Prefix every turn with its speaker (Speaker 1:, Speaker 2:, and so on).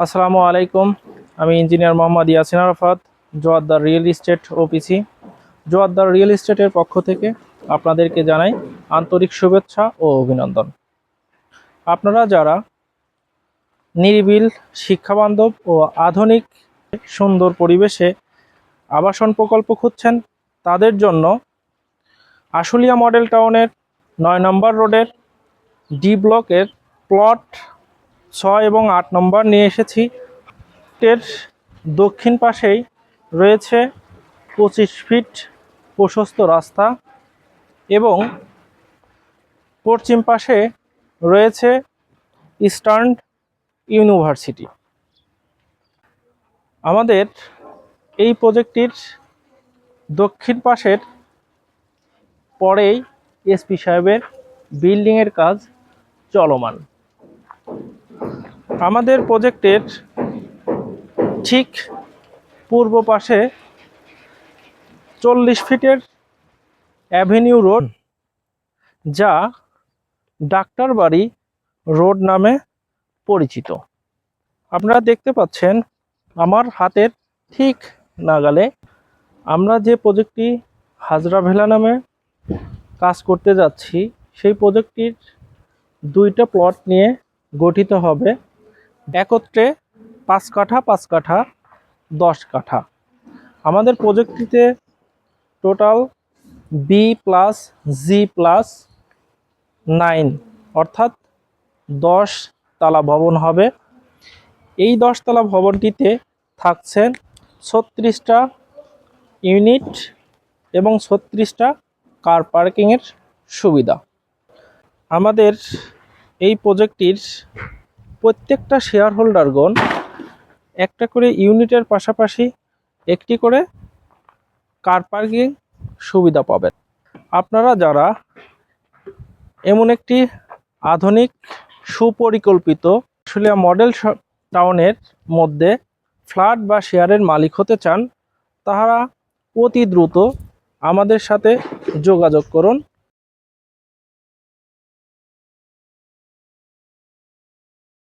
Speaker 1: আসসালামু আলাইকুম। আমি engineer Mohammad Yasin Arafat, Joaddar real estate OPC. Joaddar real এস্টেটের পক্ষ থেকে আপনাদেরকে জানাই আন্তরিক শুভেচ্ছা ও অভিনন্দন। আপনারা যারা নিরিবিল, শিক্ষাবান্ধব ও আধুনিক সুন্দর পরিবেশে আবাসন প্রকল্প খুঁজছেন, তাদের জন্য আশুলিয়া মডেল টাউনের 9 নম্বর রোডের ডি ব্লকের প্লট 6 এবং 8 নম্বর নিয়ে এসেছি। এর দক্ষিণ পাশেই রয়েছে 25 ফিট প্রশস্ত রাস্তা এবং পশ্চিম পাশে রয়েছে ইস্টার্ন ইউনিভার্সিটি। আমাদের এই প্রজেক্টটির দক্ষিণ পাশের পরেই এসপি সাহেবের বিল্ডিংয়ের কাজ চলমান। আমাদের প্রজেক্টের ঠিক পূর্ব পাশে 40 ফিটের অ্যাভিনিউ রোড, যা ডাক্তার বাড়ি রোড নামে পরিচিত। আপনারা দেখতে পাচ্ছেন আমার হাতের ঠিক নাগালে আমরা যে প্রজেক্টটি হাজরা ভেলা নামে কাজ করতে যাচ্ছি, সেই প্রজেক্টটির 2টা প্লট নিয়ে গঠিত হবে, একত্রে 5 কাঠা 5 কাঠা 10 কাঠা। আমাদের প্রজেক্টটিতে টোটাল B+G+9 অর্থাৎ 10 তলা ভবন হবে। এই 10 তলা ভবনটিতে থাকছেন 36টা ইউনিট এবং 36টা কার পার্কিংয়ের সুবিধা। আমাদের এই প্রজেক্টটির প্রত্যেকটা শেয়ার হোল্ডারগণ একটা করে ইউনিটের পাশাপাশি একটি করে কার পার্কিং সুবিধা পাবেন। আপনারা যারা এমন একটি আধুনিক সুপরিকল্পিত আশুলিয়া মডেল টাউনের মধ্যে ফ্ল্যাট বা শেয়ারের মালিক হতে চান, তাহারা অতি দ্রুত আমাদের সাথে যোগাযোগ করুন।